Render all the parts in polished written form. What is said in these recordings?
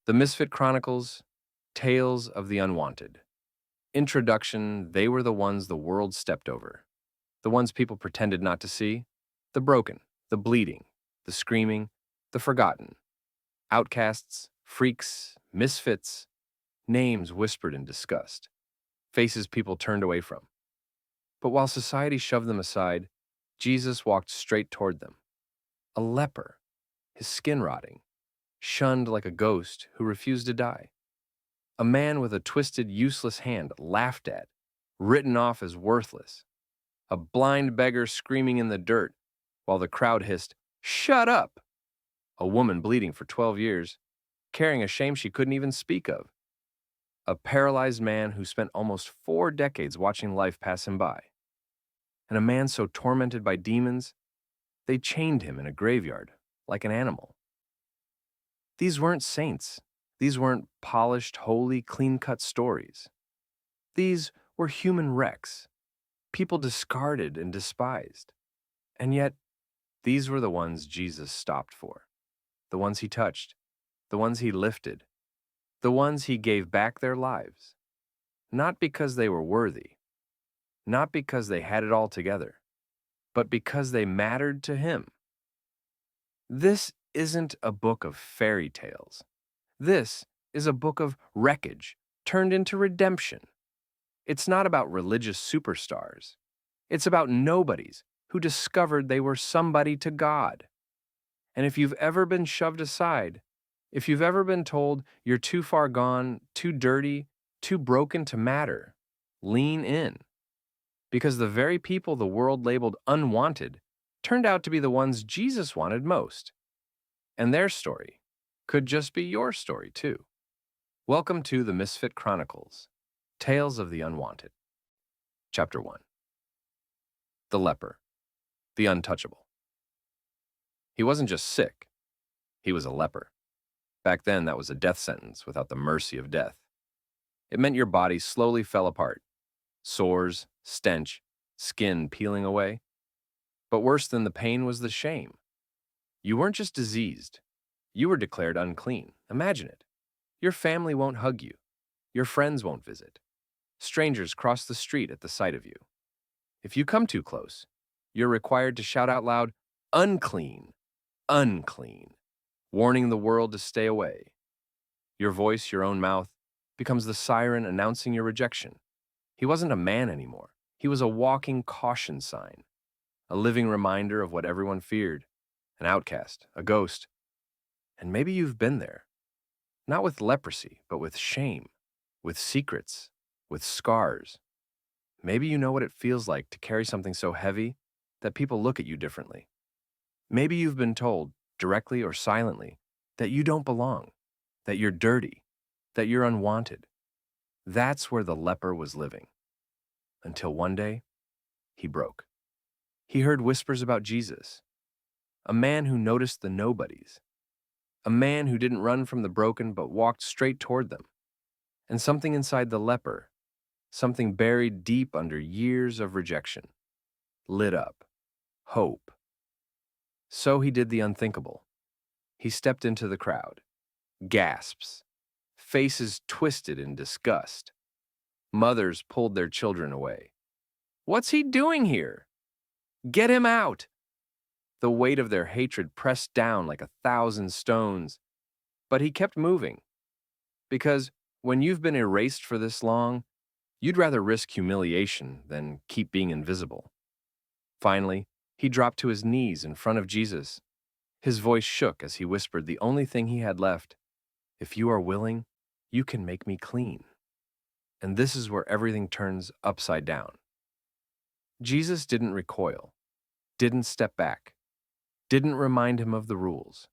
The Misfit Chronicles, Tales of the Unwanted. Introduction, they were the ones the world stepped over. The ones people pretended not to see. The broken, the bleeding, the screaming, the forgotten. Outcasts, freaks, misfits, names whispered in disgust. Faces people turned away from. But while society shoved them aside, Jesus walked straight toward them. A leper, his skin rotting, shunned like a ghost who refused to die. A man with a twisted, useless hand laughed at, written off as worthless. A blind beggar screaming in the dirt while the crowd hissed, "Shut up!" A woman bleeding for 12 years, carrying a shame she couldn't even speak of. A paralyzed man who spent almost 4 decades watching life pass him by. And a man so tormented by demons, they chained him in a graveyard like an animal. These weren't saints. These weren't polished, holy, clean-cut stories. These were human wrecks, people discarded and despised. And yet, these were the ones Jesus stopped for, the ones he touched, the ones he lifted, the ones he gave back their lives. Not because they were worthy, not because they had it all together, but because they mattered to him. This isn't a book of fairy tales. This is a book of wreckage turned into redemption. It's not about religious superstars. It's about nobodies who discovered they were somebody to God. And if you've ever been shoved aside, if you've ever been told you're too far gone, too dirty, too broken to matter, lean in. Because the very people the world labeled unwanted turned out to be the ones Jesus wanted most. And their story could just be your story, too. Welcome to the Misfit Chronicles, Tales of the Unwanted. Chapter 1. The Leper, the Untouchable. He wasn't just sick, he was a leper. Back then, that was a death sentence without the mercy of death. It meant your body slowly fell apart. Sores, stench, skin peeling away. But worse than the pain was the shame. You weren't just diseased. You were declared unclean. Imagine it. Your family won't hug you. Your friends won't visit. Strangers cross the street at the sight of you. If you come too close, you're required to shout out loud, "Unclean, unclean," warning the world to stay away. Your voice, your own mouth, becomes the siren announcing your rejection. He wasn't a man anymore. He was a walking caution sign, a living reminder of what everyone feared, an outcast, a ghost. And maybe you've been there, not with leprosy, but with shame, with secrets, with scars. Maybe you know what it feels like to carry something so heavy that people look at you differently. Maybe you've been told, directly or silently, that you don't belong, that you're dirty, that you're unwanted. That's where the leper was living. Until one day, he broke. He heard whispers about Jesus, a man who noticed the nobodies, a man who didn't run from the broken but walked straight toward them. And something inside the leper, something buried deep under years of rejection, lit up. Hope. So he did the unthinkable. He stepped into the crowd. Gasps. Faces twisted in disgust. Mothers pulled their children away. "What's he doing here? Get him out!" The weight of their hatred pressed down like 1,000 stones. But he kept moving. Because when you've been erased for this long, you'd rather risk humiliation than keep being invisible. Finally, he dropped to his knees in front of Jesus. His voice shook as he whispered the only thing he had left. "If you are willing, you can make me clean." And this is where everything turns upside down. Jesus didn't recoil, didn't step back, didn't remind him of the rules.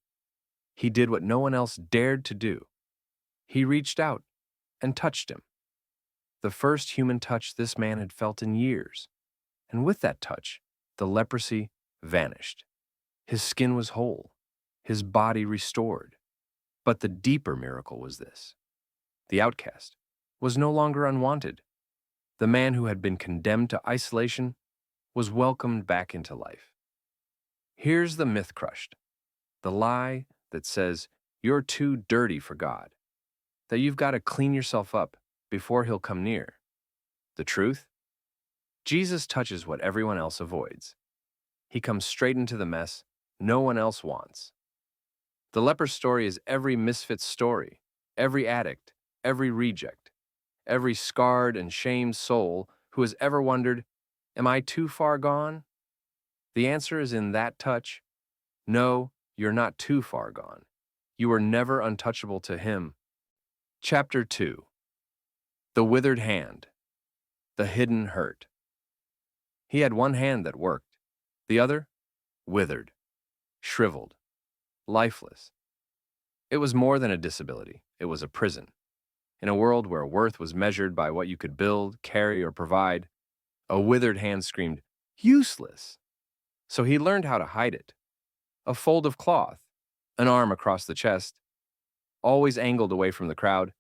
He did what no one else dared to do. He reached out and touched him. The first human touch this man had felt in years. And with that touch, the leprosy vanished. His skin was whole, his body restored. But the deeper miracle was this. The outcast was no longer unwanted. The man who had been condemned to isolation was welcomed back into life. Here's the myth crushed, the lie that says you're too dirty for God, that you've got to clean yourself up before he'll come near. The truth? Jesus touches what everyone else avoids. He comes straight into the mess no one else wants. The leper's story is every misfit's story, every addict, every reject, every scarred and shamed soul who has ever wondered, am I too far gone? The answer is in that touch. No, you're not too far gone. You were never untouchable to him. Chapter 2. The Withered Hand. The Hidden Hurt. He had one hand that worked. The other? Withered. Shriveled. Lifeless. It was more than a disability. It was a prison. In a world where worth was measured by what you could build, carry, or provide, a withered hand screamed, useless. So he learned how to hide it. A fold of cloth, an arm across the chest, always angled away from the crowd.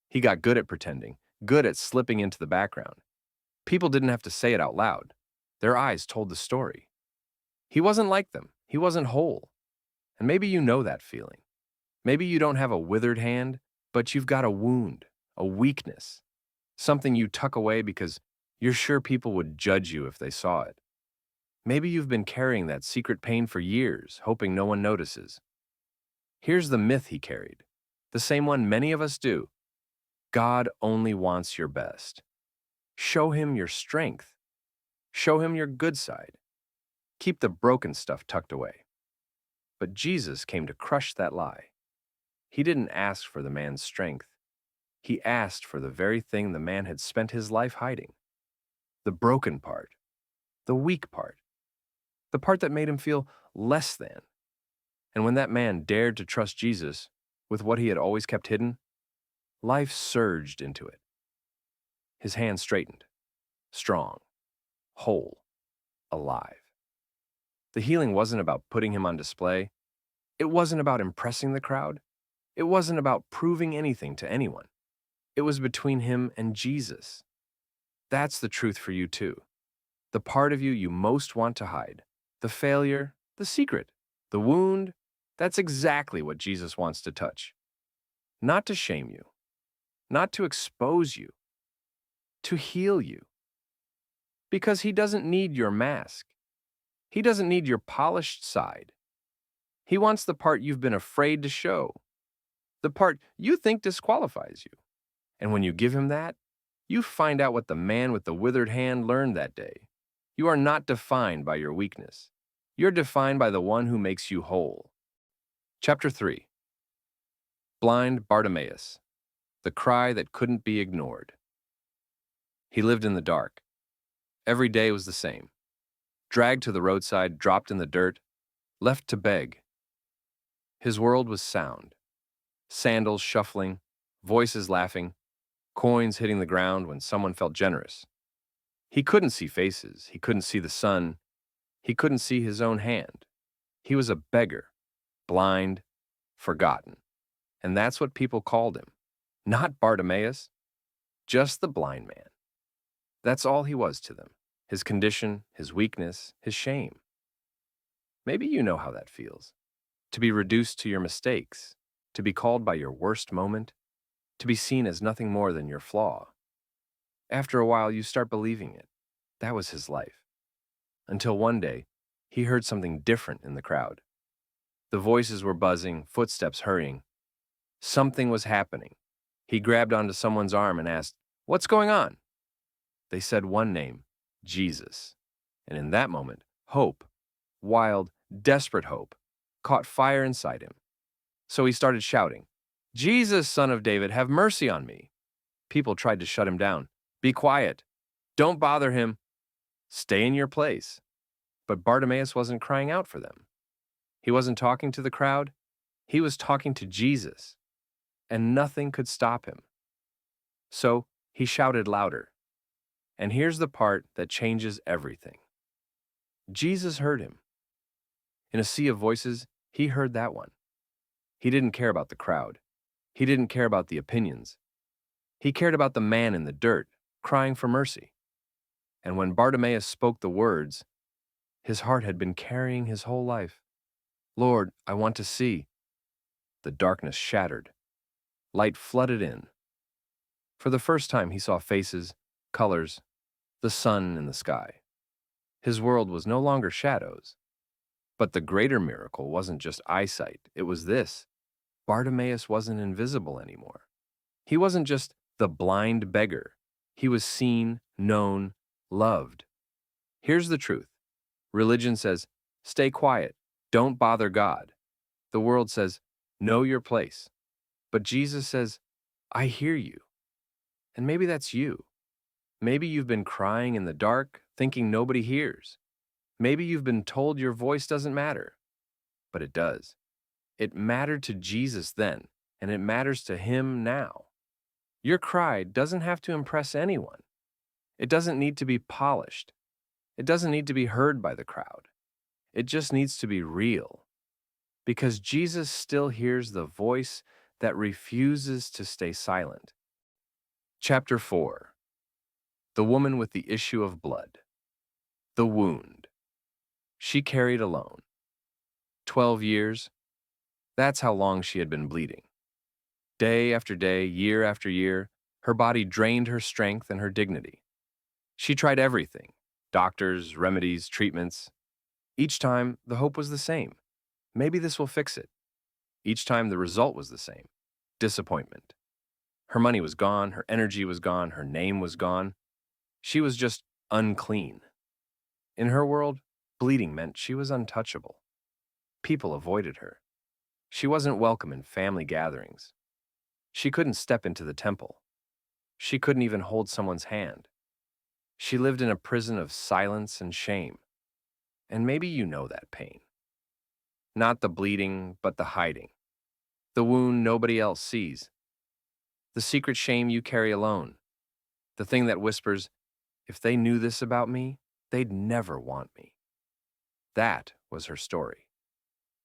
He got good at pretending, good at slipping into the background. People didn't have to say it out loud. Their eyes told the story. He wasn't like them. He wasn't whole. And maybe you know that feeling. Maybe you don't have a withered hand, but you've got a wound, a weakness, something you tuck away because you're sure people would judge you if they saw it. Maybe you've been carrying that secret pain for years, hoping no one notices. Here's the myth he carried, the same one many of us do. God only wants your best. Show him your strength. Show him your good side. Keep the broken stuff tucked away. But Jesus came to crush that lie. He didn't ask for the man's strength. He asked for the very thing the man had spent his life hiding. The broken part. The weak part. The part that made him feel less than. And when that man dared to trust Jesus with what he had always kept hidden, life surged into it. His hand straightened, strong, whole, alive. The healing wasn't about putting him on display. It wasn't about impressing the crowd. It wasn't about proving anything to anyone. It was between him and Jesus. That's the truth for you too. The part of you you most want to hide. The failure, the secret, the wound, that's exactly what Jesus wants to touch. Not to shame you, not to expose you, to heal you. Because he doesn't need your mask. He doesn't need your polished side. He wants the part you've been afraid to show, the part you think disqualifies you. And when you give him that, you find out what the man with the withered hand learned that day. You are not defined by your weakness. You're defined by the one who makes you whole. Chapter 3. Blind Bartimaeus, the cry that couldn't be ignored. He lived in the dark. Every day was the same. Dragged to the roadside, dropped in the dirt, left to beg. His world was sound. Sandals shuffling, voices laughing, coins hitting the ground when someone felt generous. He couldn't see faces. He couldn't see the sun. He couldn't see his own hand. He was a beggar, blind, forgotten. And that's what people called him. Not Bartimaeus, just the blind man. That's all he was to them. His condition, his weakness, his shame. Maybe you know how that feels. To be reduced to your mistakes, to be called by your worst moment, to be seen as nothing more than your flaw. After a while, you start believing it. That was his life. Until one day, he heard something different in the crowd. The voices were buzzing, footsteps hurrying. Something was happening. He grabbed onto someone's arm and asked, "What's going on?" They said one name, Jesus. And in that moment, hope, wild, desperate hope, caught fire inside him. So he started shouting, "Jesus, Son of David, have mercy on me." People tried to shut him down. "Be quiet. Don't bother him. Stay in your place." But Bartimaeus wasn't crying out for them. He wasn't talking to the crowd. He was talking to Jesus. And nothing could stop him. So he shouted louder. And here's the part that changes everything. Jesus heard him. In a sea of voices, he heard that one. He didn't care about the crowd. He didn't care about the opinions. He cared about the man in the dirt, crying for mercy. And when Bartimaeus spoke the words his heart had been carrying his whole life, "Lord, I want to see," the darkness shattered. Light flooded in. For the first time, he saw faces, colors, the sun in the sky. His world was no longer shadows. But the greater miracle wasn't just eyesight, it was this. Bartimaeus wasn't invisible anymore. He wasn't just the blind beggar. He was seen, known, loved. Here's the truth. Religion says, stay quiet, don't bother God. The world says, know your place. But Jesus says, I hear you. And maybe that's you. Maybe you've been crying in the dark, thinking nobody hears. Maybe you've been told your voice doesn't matter. But it does. It mattered to Jesus then, and it matters to him now. Your cry doesn't have to impress anyone. It doesn't need to be polished. It doesn't need to be heard by the crowd. It just needs to be real. Because Jesus still hears the voice that refuses to stay silent. Chapter 4. The woman with the issue of blood. The wound. She carried alone. 12 years. That's how long she had been bleeding. Day after day, year after year, her body drained her strength and her dignity. She tried everything: doctors, remedies, treatments. Each time, the hope was the same. Maybe this will fix it. Each time, the result was the same: disappointment. Her money was gone, her energy was gone, her name was gone. She was just unclean. In her world, bleeding meant she was untouchable. People avoided her. She wasn't welcome in family gatherings. She couldn't step into the temple. She couldn't even hold someone's hand. She lived in a prison of silence and shame. And maybe you know that pain. Not the bleeding, but the hiding. The wound nobody else sees. The secret shame you carry alone. The thing that whispers, if they knew this about me, they'd never want me. That was her story.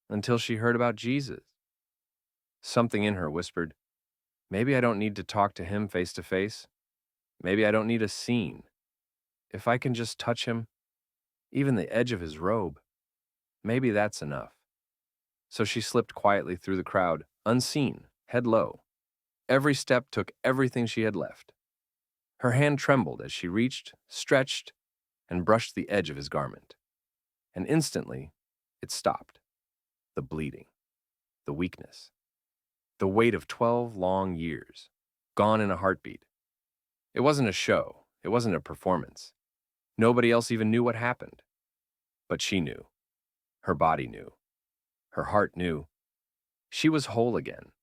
Until she heard about Jesus. Something in her whispered, maybe I don't need to talk to him face to face. Maybe I don't need a scene. If I can just touch him, even the edge of his robe, maybe that's enough. So she slipped quietly through the crowd, unseen, head low. Every step took everything she had left. Her hand trembled as she reached, stretched, and brushed the edge of his garment. And instantly, it stopped. The bleeding, the weakness, the weight of 12 long years, gone in a heartbeat. It wasn't a show. It wasn't a performance. Nobody else even knew what happened. But she knew. Her body knew. Her heart knew. She was whole again.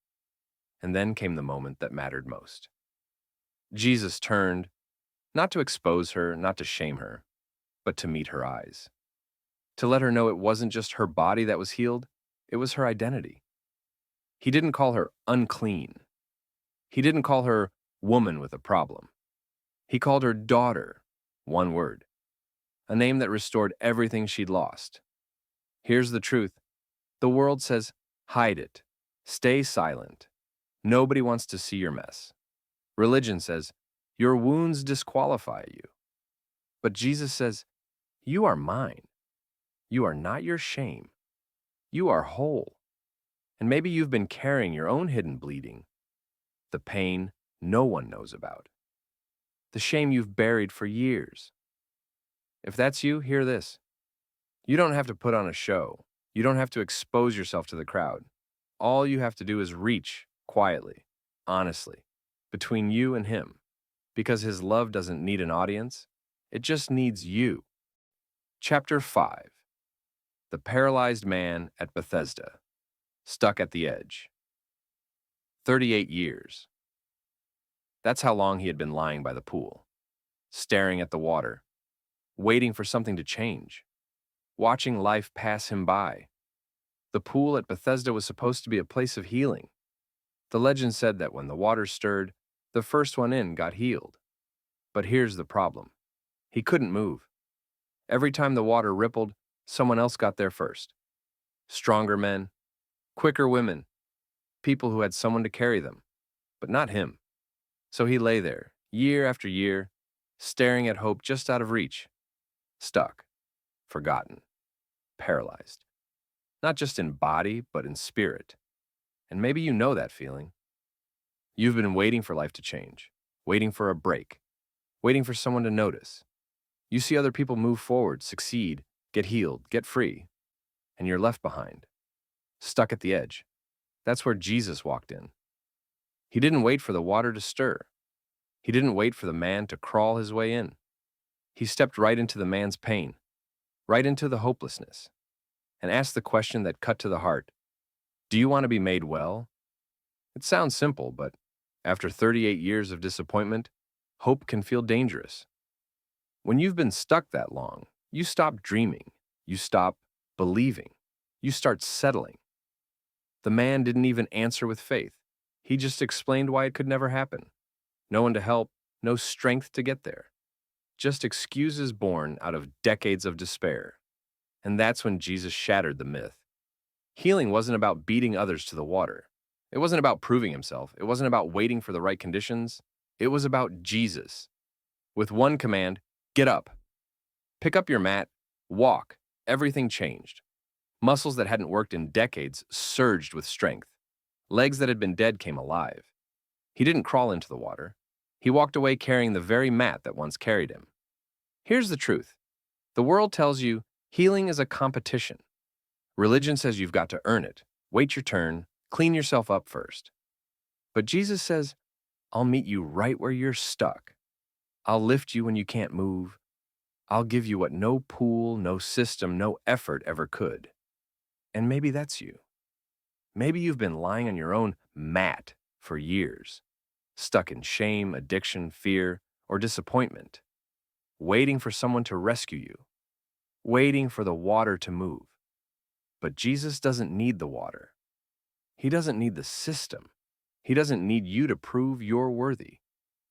And then came the moment that mattered most. Jesus turned, not to expose her, not to shame her, but to meet her eyes. To let her know it wasn't just her body that was healed, it was her identity. He didn't call her unclean. He didn't call her woman with a problem. He called her daughter, one word, a name that restored everything she'd lost. Here's the truth. The world says, hide it, stay silent. Nobody wants to see your mess. Religion says, your wounds disqualify you. But Jesus says, you are mine. You are not your shame. You are whole. And maybe you've been carrying your own hidden bleeding, the pain no one knows about, the shame you've buried for years. If that's you, hear this. You don't have to put on a show. You don't have to expose yourself to the crowd. All you have to do is reach quietly, honestly, between you and him, because his love doesn't need an audience. It just needs you. Chapter 5. The paralyzed man at Bethesda, stuck at the edge. 38 years. That's how long he had been lying by the pool, staring at the water, waiting for something to change, watching life pass him by. The pool at Bethesda was supposed to be a place of healing. The legend said that when the water stirred, the first one in got healed. But here's the problem. He couldn't move. Every time the water rippled, someone else got there first. Stronger men, quicker women, people who had someone to carry them, but not him. So he lay there, year after year, staring at hope just out of reach, stuck, forgotten, paralyzed. Not just in body, but in spirit. And maybe you know that feeling. You've been waiting for life to change, waiting for a break, waiting for someone to notice. You see other people move forward, succeed, get healed, get free, and you're left behind, stuck at the edge. That's where Jesus walked in. He didn't wait for the water to stir. He didn't wait for the man to crawl his way in. He stepped right into the man's pain, right into the hopelessness, and asked the question that cut to the heart. Do you want to be made well? It sounds simple, but after 38 years of disappointment, hope can feel dangerous. When you've been stuck that long, you stop dreaming, you stop believing, you start settling. The man didn't even answer with faith. He just explained why it could never happen. No one to help, no strength to get there. Just excuses born out of decades of despair. And that's when Jesus shattered the myth. Healing wasn't about beating others to the water. It wasn't about proving himself. It wasn't about waiting for the right conditions. It was about Jesus. With one command, get up. Pick up your mat, walk. Everything changed. Muscles that hadn't worked in decades surged with strength. Legs that had been dead came alive. He didn't crawl into the water. He walked away carrying the very mat that once carried him. Here's the truth. The world tells you healing is a competition. Religion says you've got to earn it. Wait your turn. Clean yourself up first. But Jesus says, I'll meet you right where you're stuck. I'll lift you when you can't move. I'll give you what no pool, no system, no effort ever could. And maybe that's you. Maybe you've been lying on your own mat for years, stuck in shame, addiction, fear, or disappointment, waiting for someone to rescue you, waiting for the water to move. But Jesus doesn't need the water. He doesn't need the system. He doesn't need you to prove you're worthy.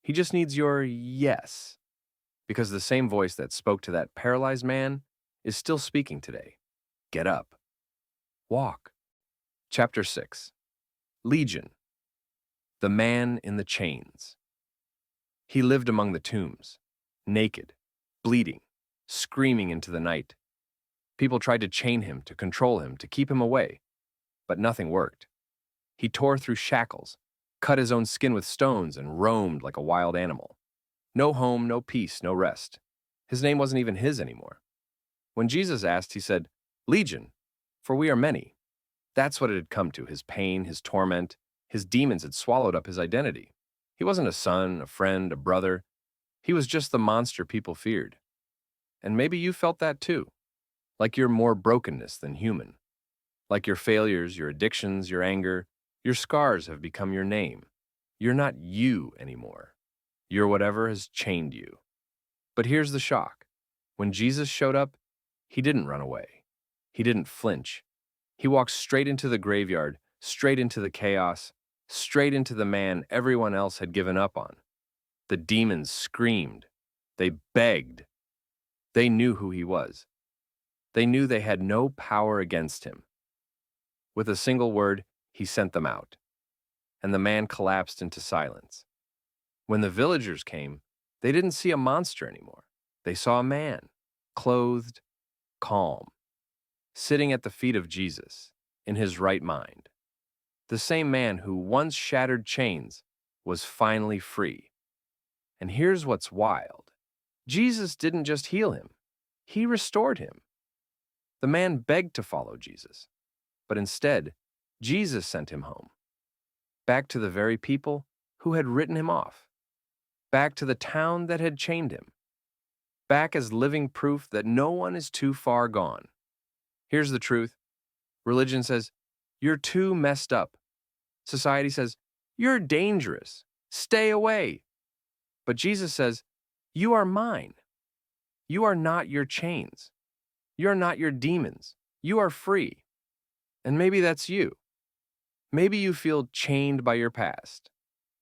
He just needs your yes. Because the same voice that spoke to that paralyzed man is still speaking today. Get up. Walk. Chapter 6. Legion. The man in the chains. He lived among the tombs, naked, bleeding, screaming into the night. People tried to chain him, to control him, to keep him away, but nothing worked. He tore through shackles, cut his own skin with stones, and roamed like a wild animal. No home, no peace, no rest. His name wasn't even his anymore. When Jesus asked, he said, Legion, for we are many. That's what it had come to, his pain, his torment. His demons had swallowed up his identity. He wasn't a son, a friend, a brother. He was just the monster people feared. And maybe you felt that too, like you're more brokenness than human. Like your failures, your addictions, your anger, your scars have become your name. You're not you anymore. You're whatever has chained you. But here's the shock. When Jesus showed up, he didn't run away. He didn't flinch. He walked straight into the graveyard, straight into the chaos, straight into the man everyone else had given up on. The demons screamed. They begged. They knew who he was. They knew they had no power against him. With a single word, he sent them out, and the man collapsed into silence. When the villagers came, they didn't see a monster anymore. They saw a man, clothed, calm, sitting at the feet of Jesus, in his right mind. The same man who once shattered chains was finally free. And here's what's wild. Jesus didn't just heal him. He restored him. The man begged to follow Jesus, but instead, Jesus sent him home, back to the very people who had written him off, back to the town that had chained him, back as living proof that no one is too far gone. Here's the truth. Religion says, you're too messed up. Society says, you're dangerous. Stay away. But Jesus says, you are mine. You are not your chains. You're not your demons. You are free. And maybe that's you. Maybe you feel chained by your past,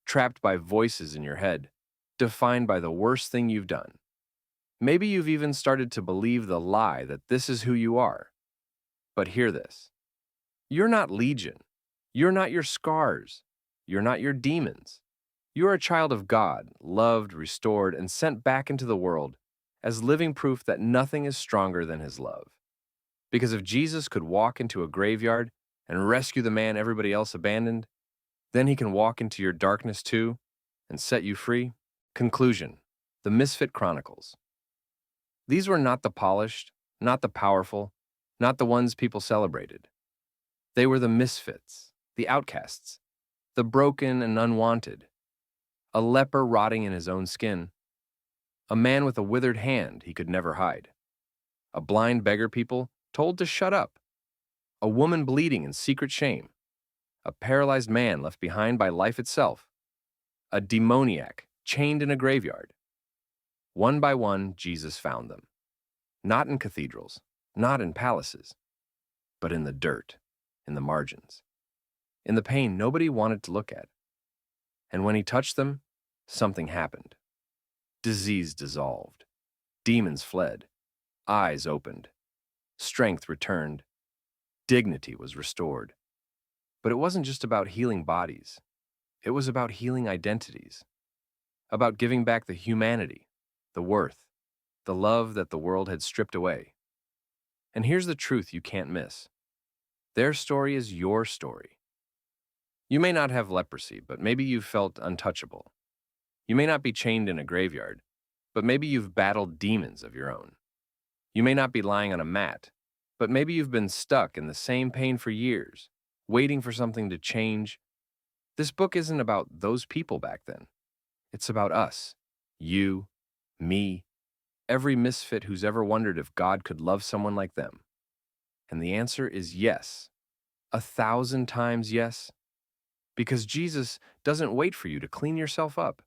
trapped by voices in your head, defined by the worst thing you've done. Maybe you've even started to believe the lie that this is who you are. But hear this. You're not Legion. You're not your scars. You're not your demons. You're a child of God, loved, restored, and sent back into the world as living proof that nothing is stronger than his love. Because if Jesus could walk into a graveyard and rescue the man everybody else abandoned, Then he can walk into your darkness too and set you free. Conclusion: the Misfit Chronicles. These were not the polished, not the powerful, not the ones people celebrated. They were the misfits, the outcasts, the broken and unwanted, a leper rotting in his own skin, a man with a withered hand he could never hide, a blind beggar people told to shut up, a woman bleeding in secret shame, a paralyzed man left behind by life itself, a demoniac chained in a graveyard. One by one, Jesus found them, not in cathedrals, not in palaces, but in the dirt, in the margins, in the pain nobody wanted to look at. And when he touched them, something happened. Disease dissolved, demons fled, eyes opened, strength returned, dignity was restored. But it wasn't just about healing bodies. It was about healing identities, about giving back the humanity, the worth, the love that the world had stripped away. And here's the truth you can't miss. Their story is your story. You may not have leprosy, but maybe you've felt untouchable. You may not be chained in a graveyard, but maybe you've battled demons of your own. You may not be lying on a mat, but maybe you've been stuck in the same pain for years, waiting for something to change. This book isn't about those people back then. It's about us, you, me, every misfit who's ever wondered if God could love someone like them. And the answer is yes. 1,000 times yes. Because Jesus doesn't wait for you to clean yourself up.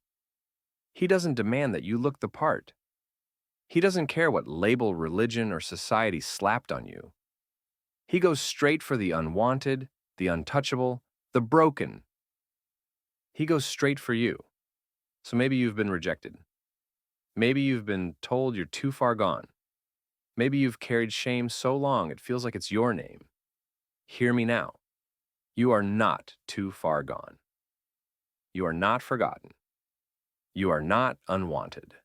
He doesn't demand that you look the part. He doesn't care what label religion or society slapped on you. He goes straight for the unwanted, the untouchable, the broken. He goes straight for you. So maybe you've been rejected. Maybe you've been told you're too far gone. Maybe you've carried shame so long it feels like it's your name. Hear me now. You are not too far gone. You are not forgotten. You are not unwanted.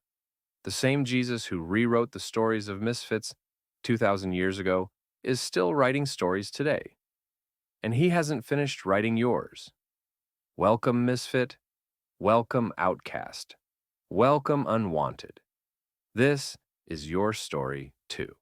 The same Jesus who rewrote the stories of misfits 2,000 years ago is still writing stories today. And he hasn't finished writing yours. Welcome, misfit. Welcome, outcast. Welcome, unwanted. This is your story, too.